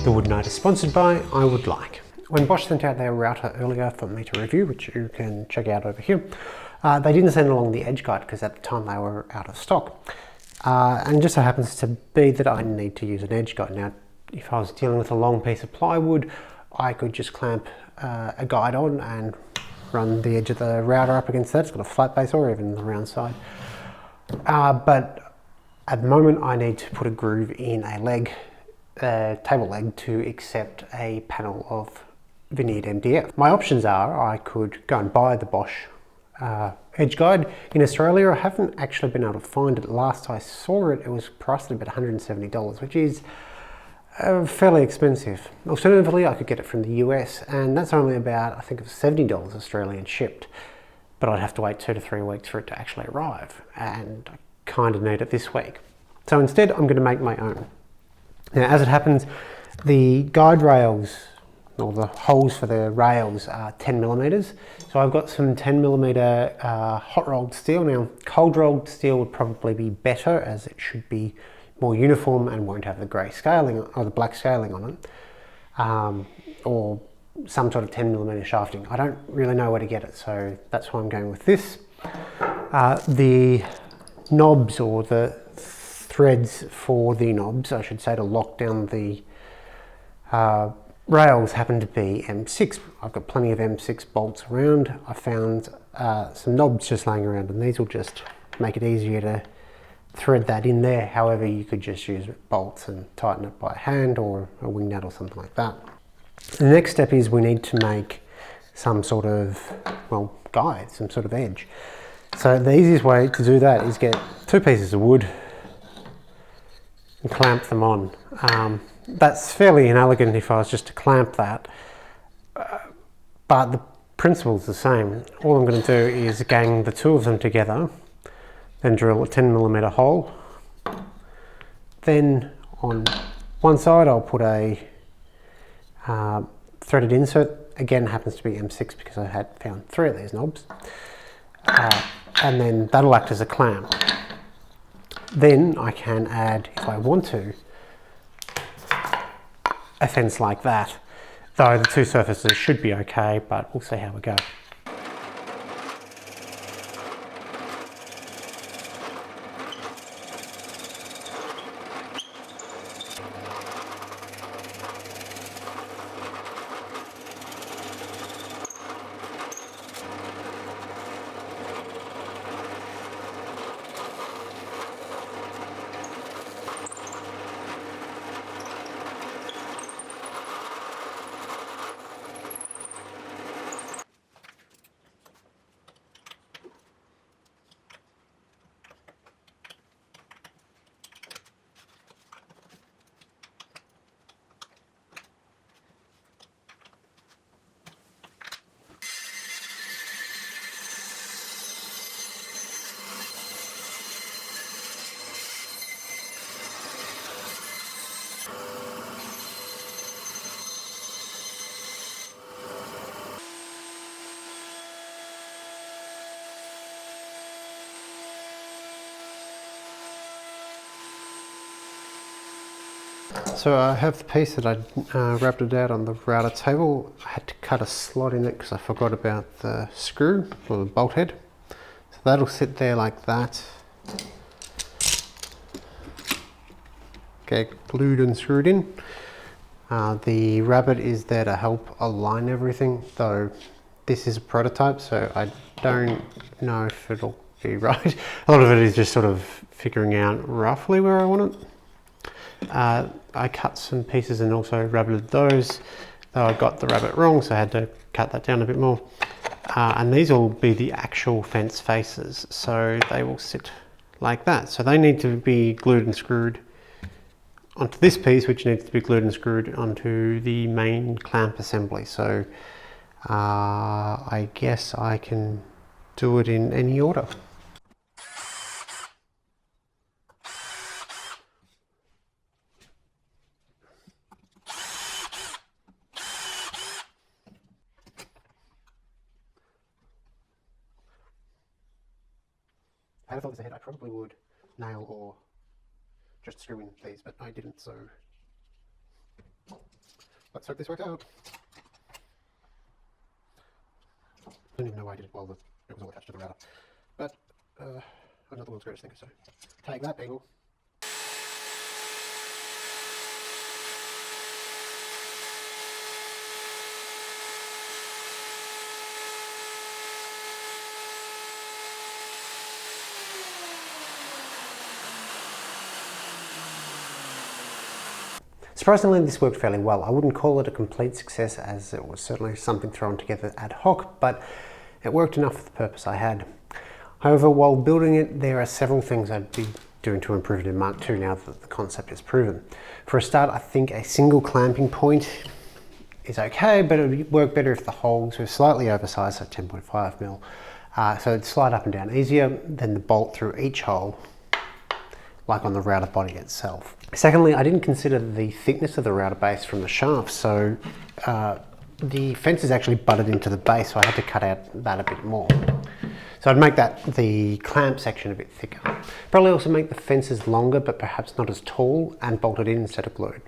The wood note is sponsored by I Would Like. When Bosch sent out their router earlier for me to review, which you can check out over here, they didn't send along the edge guide because at the time they were out of stock. And it just so happens to be that I need to use an edge guide. Now, if I was dealing with a long piece of plywood, I could just clamp a guide on and run the edge of the router up against that. It's got a flat base or even the round side. But at the moment I need to put a groove in a leg, table leg, to accept a panel of veneered MDF. My options are I could go and buy the Bosch edge guide. In Australia I haven't actually been able to find it. Last I saw it, it was priced at about $170, which is fairly expensive. Alternatively, I could get it from the US, and that's only about, I think it's $70 Australian shipped, but I'd have to wait 2 to 3 weeks for it to actually arrive, and I kind of need it this week. So instead I'm going to make my own. Now, as it happens, the guide rails, or the holes for the rails, are 10mm. So I've got some 10mm hot rolled steel. Now, cold rolled steel would probably be better, as it should be more uniform and won't have the grey scaling or the black scaling on it, or some sort of 10mm shafting. I don't really know where to get it, so that's why I'm going with this. The knobs, or the threads for the knobs, I should say, to lock down the rails, happen to be M6. I've got plenty of M6 bolts around. I found some knobs just laying around, and these will just make it easier to thread that in there. However, you could just use bolts and tighten it by hand, or a wing nut or something like that. The next step is we need to make some sort of, well, guide, some sort of edge. So the easiest way to do that is get 2 pieces of wood and clamp them on. That's fairly inelegant if I was just to clamp that, but the principle's the same. All I'm going to do is gang the 2 of them together, then drill a 10mm hole. Then on one side I'll put a threaded insert. Again, happens to be M6 because I had found 3 of these knobs. And then that'll act as a clamp. Then I can add, if I want to, a fence like that. Though the 2 surfaces should be okay, but we'll see how we go. So I have the piece that I wrapped it out on the router table. I had to cut a slot in it because I forgot about the screw, or the bolt head. So that'll sit there like that. Get glued and screwed in. The rabbet is there to help align everything, though this is a prototype, so I don't know if it'll be right. A lot of it is just sort of figuring out roughly where I want it. I cut some pieces and also rabbeted those, though I got the rabbet wrong, so I had to cut that down a bit more. And these will be the actual fence faces, so they will sit like that. So they need to be glued and screwed onto this piece, which needs to be glued and screwed onto the main clamp assembly. So I guess I can do it in any order. I had thought this ahead, I probably would nail or just screw in these, but I didn't, so Let's hope this works out. I don't even know why I did it while it was all attached to the router. But I'm not the world's greatest thinker, so take that, people. Surprisingly, this worked fairly well. I wouldn't call it a complete success, as it was certainly something thrown together ad hoc, but it worked enough for the purpose I had. However, while building it, there are several things I'd be doing to improve it in Mark II now that the concept is proven. For a start, I think a single clamping point is okay, but it would work better if the holes were slightly oversized, so 10.5mm, so it'd slide up and down easier than the bolt through each hole, like on the router body itself. Secondly, I didn't consider the thickness of the router base from the shaft, so the fence is actually butted into the base, so I had to cut out that a bit more. So I'd make the clamp section a bit thicker. Probably also make the fences longer, but perhaps not as tall, and bolted in instead of glued.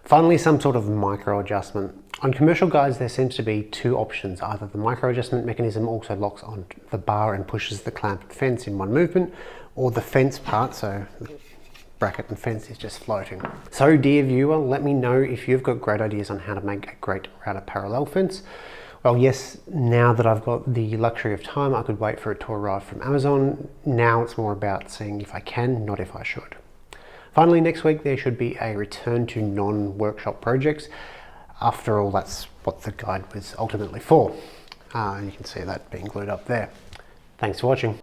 Finally, some sort of micro adjustment. On commercial guides, there seems to be two options. Either the micro adjustment mechanism also locks on the bar and pushes the clamp and fence in one movement, or the fence part, so the bracket and fence, is just floating. So dear viewer, let me know if you've got great ideas on how to make a great router parallel fence. Well, yes, now that I've got the luxury of time, I could wait for it to arrive from Amazon. Now it's more about seeing if I can, not if I should. Finally, next week there should be a return to non-workshop projects. After all, that's what the guide was ultimately for. You can see that being glued up there. Thanks for watching.